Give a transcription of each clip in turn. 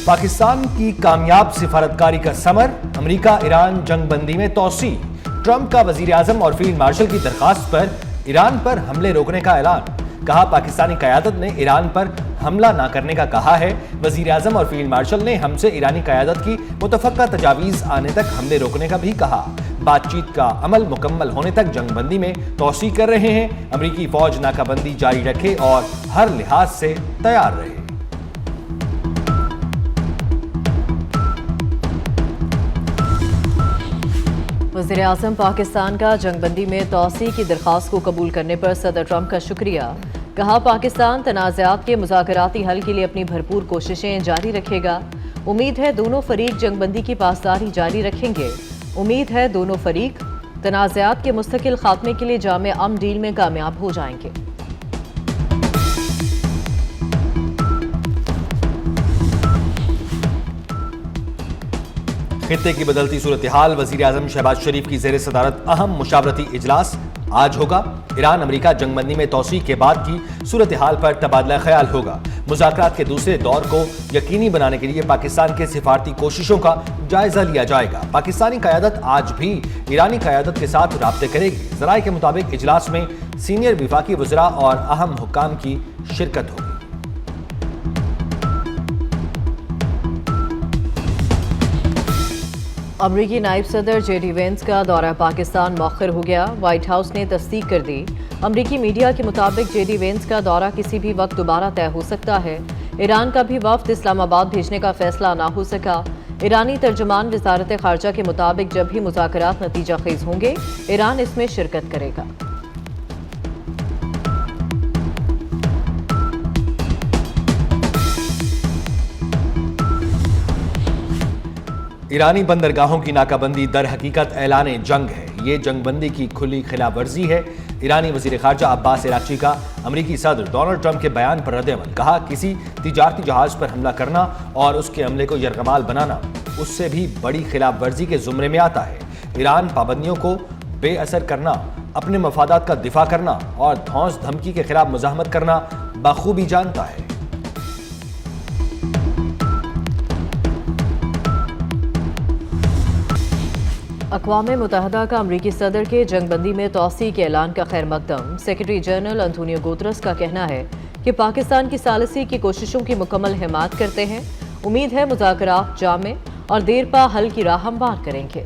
پاکستان کی کامیاب سفارتکاری کا ثمر، امریکہ ایران جنگ بندی میں توسیع، ٹرمپ کا وزیر اعظم اور فیلڈ مارشل کی درخواست پر ایران پر حملے روکنے کا اعلان، کہا پاکستانی قیادت نے ایران پر حملہ نہ کرنے کا کہا ہے، وزیر اعظم اور فیلڈ مارشل نے ہم سے ایرانی قیادت کی متفقہ تجاویز آنے تک حملے روکنے کا بھی کہا، بات چیت کا عمل مکمل ہونے تک جنگ بندی میں توسیع کر رہے ہیں، امریکی فوج ناکہ بندی جاری رکھے اور ہر لحاظ سے تیار رہے۔ وزیر اعظم پاکستان کا جنگ بندی میں توسیع کی درخواست کو قبول کرنے پر صدر ٹرمپ کا شکریہ، کہا پاکستان تنازعات کے مذاکراتی حل کے لیے اپنی بھرپور کوششیں جاری رکھے گا، امید ہے دونوں فریق جنگ بندی کی پاسداری جاری رکھیں گے، امید ہے دونوں فریق تنازعات کے مستقل خاتمے کے لیے جامع امن ڈیل میں کامیاب ہو جائیں گے۔ خطے کی بدلتی صورتحال، وزیر اعظم شہباز شریف کی زیر صدارت اہم مشاورتی اجلاس آج ہوگا، ایران امریکہ جنگ بندی میں توسیع کے بعد کی صورتحال پر تبادلہ خیال ہوگا، مذاکرات کے دوسرے دور کو یقینی بنانے کے لیے پاکستان کے سفارتی کوششوں کا جائزہ لیا جائے گا، پاکستانی قیادت آج بھی ایرانی قیادت کے ساتھ رابطے کرے گی، ذرائع کے مطابق اجلاس میں سینئر وفاقی وزراء اور اہم حکام کی شرکت ہوگی۔ امریکی نائب صدر جے ڈی وینس کا دورہ پاکستان مؤخر ہو گیا، وائٹ ہاؤس نے تصدیق کر دی، امریکی میڈیا کے مطابق جے ڈی وینس کا دورہ کسی بھی وقت دوبارہ طے ہو سکتا ہے، ایران کا بھی وفد اسلام آباد بھیجنے کا فیصلہ نہ ہو سکا، ایرانی ترجمان وزارت خارجہ کے مطابق جب بھی مذاکرات نتیجہ خیز ہوں گے ایران اس میں شرکت کرے گا۔ ایرانی بندرگاہوں کی ناکہ بندی در حقیقت اعلان جنگ ہے، یہ جنگ بندی کی کھلی خلاف ورزی ہے، ایرانی وزیر خارجہ عباس عراقچی کا امریکی صدر ڈونلڈ ٹرمپ کے بیان پر رد عمل، کہا کسی تجارتی جہاز پر حملہ کرنا اور اس کے عملے کو یرغمال بنانا اس سے بھی بڑی خلاف ورزی کے زمرے میں آتا ہے، ایران پابندیوں کو بے اثر کرنا، اپنے مفادات کا دفاع کرنا اور دھونس دھمکی کے خلاف مزاحمت کرنا بخوبی جانتا ہے۔ اقوام متحدہ کا امریکی صدر کے جنگ بندی میں توسیع کے اعلان کا خیر مقدم، سیکرٹری جنرل انتونیو گوترس کا کہنا ہے کہ پاکستان کی ثالثی کی کوششوں کی مکمل حمایت کرتے ہیں، امید ہے مذاکرات جامع اور دیر پا حل کی راہ ہموار کریں گے۔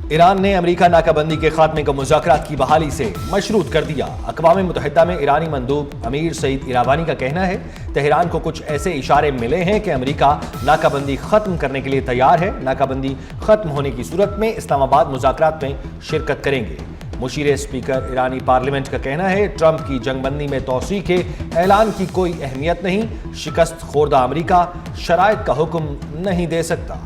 ایران نے امریکہ ناکہ بندی کے خاتمے کو مذاکرات کی بحالی سے مشروط کر دیا، اقوام متحدہ میں ایرانی مندوب امیر سعید ایراوانی کا کہنا ہے تہران کو کچھ ایسے اشارے ملے ہیں کہ امریکہ ناکہ بندی ختم کرنے کے لیے تیار ہے، ناکہ بندی ختم ہونے کی صورت میں اسلام آباد مذاکرات میں شرکت کریں گے، مشیر اسپیکر ایرانی پارلیمنٹ کا کہنا ہے ٹرمپ کی جنگ بندی میں توسیع کے اعلان کی کوئی اہمیت نہیں، شکست خوردہ امریکہ شرائط کا حکم نہیں دے سکتا۔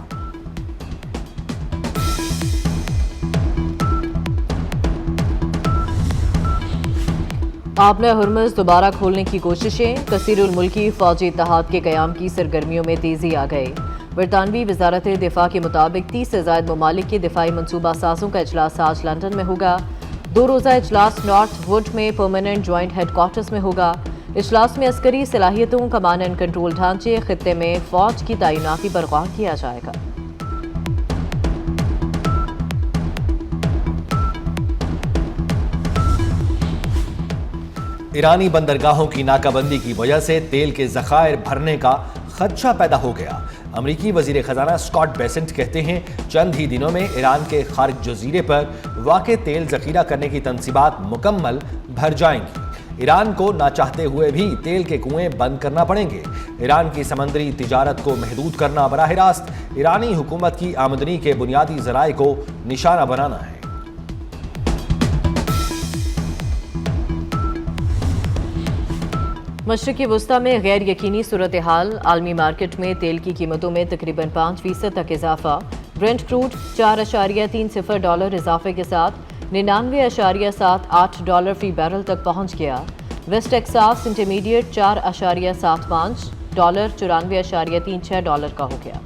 آبنہ ہرمز دوبارہ کھولنے کی کوششیں، کثیر الملکی فوجی اتحاد کے قیام کی سرگرمیوں میں تیزی آ گئی، برطانوی وزارت دفاع کے مطابق 30 سے زائد ممالک کے دفاعی منصوبہ سازوں کا اجلاس آج لندن میں ہوگا، 2 روزہ اجلاس نارتھ ووڈ میں پرماننٹ جوائنٹ ہیڈ کوارٹرز میں ہوگا، اجلاس میں عسکری صلاحیتوں، کمانڈ اینڈ کنٹرول ڈھانچے، خطے میں فوج کی تعیناتی پر غور کیا جائے گا۔ ایرانی بندرگاہوں کی ناکہ بندی کی وجہ سے تیل کے ذخائر بھرنے کا خدشہ پیدا ہو گیا، امریکی وزیر خزانہ اسکاٹ بیسنٹ کہتے ہیں چند ہی دنوں میں ایران کے خارج جزیرے پر واقع تیل ذخیرہ کرنے کی تنصیبات مکمل بھر جائیں گی، ایران کو نہ چاہتے ہوئے بھی تیل کے کنویں بند کرنا پڑیں گے، ایران کی سمندری تجارت کو محدود کرنا براہ راست ایرانی حکومت کی آمدنی کے بنیادی ذرائع کو نشانہ بنانا ہے۔ مشرقی وسطی میں غیر یقینی صورتحال، عالمی مارکیٹ میں تیل کی قیمتوں میں تقریباً 5% تک اضافہ، برنٹ کروڈ $4.30 اضافے کے ساتھ $99.78 فی بیرل تک پہنچ گیا، ویسٹ ٹیکساس انٹرمیڈیٹ $4.75 $94.36 کا ہو گیا۔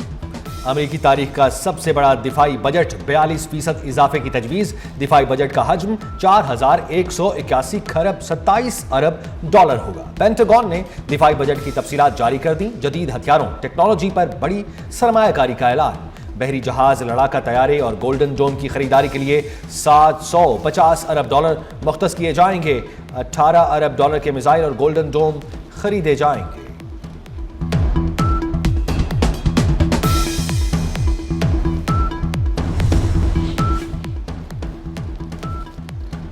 अमेरिकी तारीख का सबसे बड़ा दिफाई बजट 42% इजाफे की तजवीज़। दिफाई बजट का हजम 4,181 खरब 27 अरब डॉलर होगा। पेंटागन ने दिफाई बजट की तफसीलात जारी कर दी। जदीद हथियारों, टेक्नोलॉजी पर बड़ी सरमायाकारी का ऐलान। बहरी जहाज, लड़ाका तैयारे और गोल्डन डोम की खरीदारी के लिए 750 अरब डॉलर मुख्तस किए जाएंगे। 18 अरब डॉलर के मिसाइल और गोल्डन डोम खरीदे जाएंगे।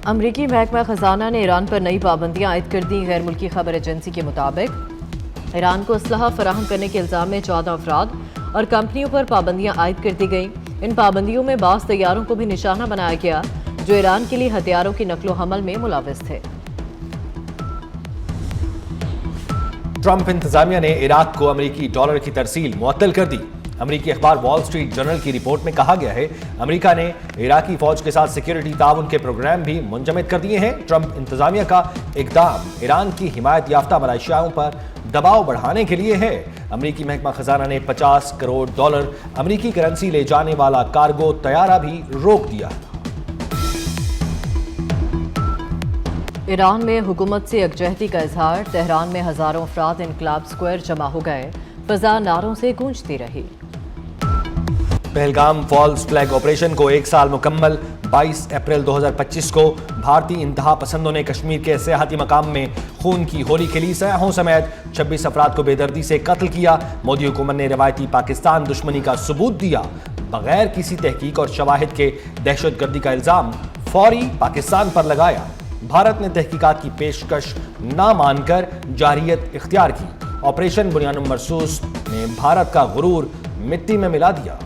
अमरीकी महकमा खजाना ने ईरान पर नई पाबंदियां आयद कर दी। गैर मुल्की खबर एजेंसी के मुताबिक ईरान को असलहा फराहम करने के इल्जाम में 14 अफराद और कंपनियों पर पाबंदियां आयद कर दी गई। इन पाबंदियों में बास तैयारों को भी निशाना बनाया गया जो ईरान के लिए हथियारों की नकलो हमल में मुलविस थे। ट्रंप इंतजामिया ने इराक को अमरीकी डॉलर की तरसील मुअत्तल कर दी। अमरीकी अखबार वॉल स्ट्रीट जर्नल की रिपोर्ट में कहा गया है अमेरिका ने इराकी फौज के साथ सिक्योरिटी ताउन के प्रोग्राम भी मुंजमद कर दिए हैं। ट्रंप इंतजामिया का इकदाम ईरान की हिमायत याफ्ता मलेशियाओं पर दबाव बढ़ाने के लिए है। अमरीकी महकमा खजाना ने 50 करोड़ डॉलर अमरीकी करेंसी ले जाने वाला कार्गो तैयारा भी रोक दिया। ईरान में हुकूमत से यकजहती का इजहार। तेहरान में हजारों अफराद इनकलाब स्क्वायर जमा हो गए। फिजा नारों से गूंजती रही। पहलगाम फॉल्स फ्लैग ऑपरेशन को एक साल मुकम्मल। 22 अप्रैल 2025 को भारतीय इंतहा पसंदों ने कश्मीर के सियाहती मकाम में खून की होली खेली। सयाहों समेत 26 अफराद को बेदर्दी से कत्ल किया। मोदी हुकूमत ने रवायती पाकिस्तान दुश्मनी का सबूत दिया। बगैर किसी तहकीक और शवाहिद के दहशतगर्दी का इल्जाम फौरी पाकिस्तान पर लगाया। भारत ने तहकीकात की पेशकश ना मानकर जारियत इख्तियार की। ऑपरेशन बुनियानुम मरसूस ने भारत का गुरूर मिट्टी में मिला दिया।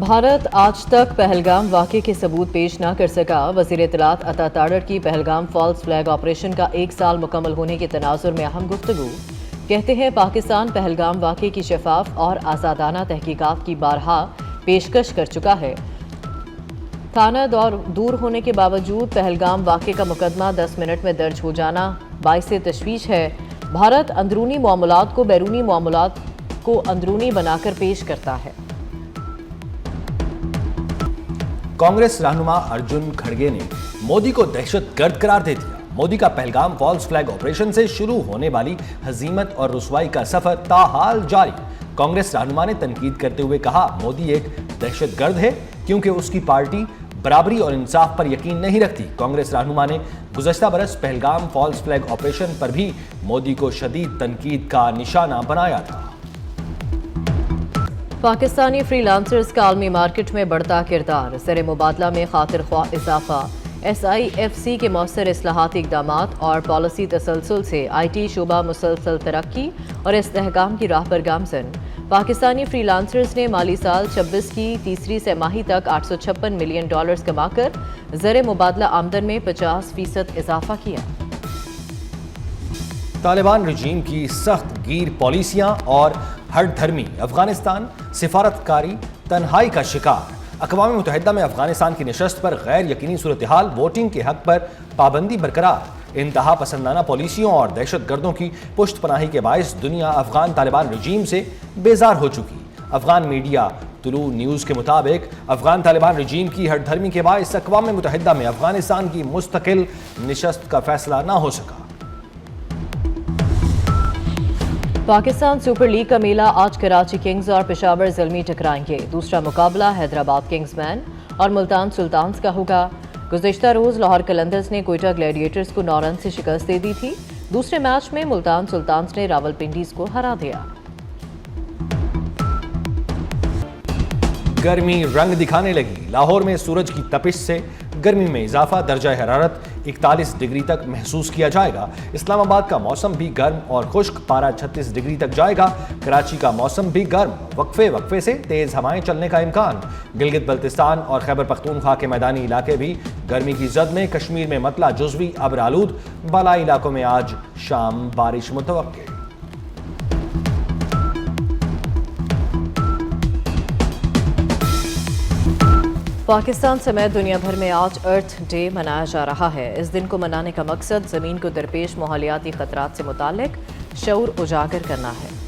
भारत आज तक पहलगाम वाक़े के सबूत पेश न कर सका। वज़ीर इत्तलात अता ताड़र की पहलगाम फॉल्स फ्लैग ऑपरेशन का एक साल मुकम्मल होने के तनाजुर में अहम गुफ्तगू। कहते हैं पाकिस्तान पहलगाम वाक़े की शफाफ और आज़ादाना तहकीकात की बारहा पेशकश कर चुका है। थाना दूर होने के बावजूद पहलगाम वाक़े का मुकदमा 10 मिनट में दर्ज हो जाना बाइसे तशवीश है। भारत अंदरूनी मामलात को बैरूनी मामलात को अंदरूनी बनाकर पेश करता है। कांग्रेस रहनुमा अर्जुन खड़गे ने मोदी को दहशतगर्द करार दे दिया। मोदी का पहलगाम फॉल्स फ्लैग ऑपरेशन से शुरू होने वाली हजीमत और रुसवाई का सफर ताहाल जारी। कांग्रेस रहनुमा ने तनकीद करते हुए कहा मोदी एक दहशतगर्द है क्योंकि उसकी पार्टी बराबरी और इंसाफ पर यकीन नहीं रखती। कांग्रेस रहनुमा ने गुज़श्ता बरस पहलगाम फॉल्स फ्लैग ऑपरेशन पर भी मोदी को शदीद तनकीद का निशाना बनाया था। पाकिस्तानी फ्रीलांसर्स का आलमी मार्केट में बढ़ता किरदार। ज़र मुबादला में खातिर ख्वाह इजाफा। SIFC के मौसर इस्लाहाती इक़दामात और पॉलिसी तसलसल से IT शोबा मुसलसल तरक्की और इस्तेहकाम की राह पर गामजन। पाकिस्तानी फ्रीलांसर्स ने माली साल 26 की तीसरी तिमाही तक $856 मिलियन कमाकर ज़र मुबादला आमदन में 50% इजाफा किया। तालिबान रजीम की सख्त गिर पॉलिसियां और हर धर्मी अफगानिस्तान सिफारतकारी तन्हाई का शिकार। अक़वाम मुत्तहिदा में अफगानिस्तान की नशस्त पर गैर यकीनी सूरत हाल। वोटिंग के हक पर पाबंदी बरकरार। इंतहा पसंदाना पॉलिसियों और दहशत गर्दों की पुश्त पनाही के बायस दुनिया अफगान तालिबान रजीम से बेजार हो चुकी। अफगान मीडिया तुलू न्यूज़ के मुताबिक अफगान तालिबान रजीम की हर धर्मी के बायस अक़वाम मुत्तहिदा में अफगानिस्तान की मुस्तकिल नशस्त का फैसला ना हो सका। पाकिस्तान सुपर लीग का मेला आज कराची किंग्स और पेशावर ज़ल्मी टकराएंगे। दूसरा मुकाबला हैदराबाद किंग्समैन और मुल्तान सुल्तान्स का होगा। गुज़श्ता रोज़ लाहौर कलंदर्स ने कोयटा ग्लैडिएटर्स को 9 रन से शिकस्त दे दी थी। दूसरे मैच में मुल्तान सुल्तान्स ने रावलपिंडीज को हरा दिया। गर्मी रंग दिखाने लगी। लाहौर में सूरज की तपिश से गर्मी में इजाफा। दर्जा हरारत 41 डिग्री तक महसूस किया जाएगा। इस्लामाबाद का मौसम भी गर्म और खुश्क, पारा 36 डिग्री तक जाएगा। कराची का मौसम भी गर्म, वक्फे वक्फे से तेज हवाएं चलने का इम्कान। गिलगित बल्तिस्तान और खैबर पख्तूनख्वा के मैदानी इलाके भी गर्मी की जद में। कश्मीर में मतला जुज़वी अब्र आलूद। बालाई इलाकों में आज शाम बारिश मुतवक्के। पाकिस्तान समेत दुनिया भर में आज अर्थ डे मनाया जा रहा है। इस दिन को मनाने का मकसद ज़मीन को दरपेश माहौलियाती खतरात से मुताल्लिक शऊर उजागर करना है।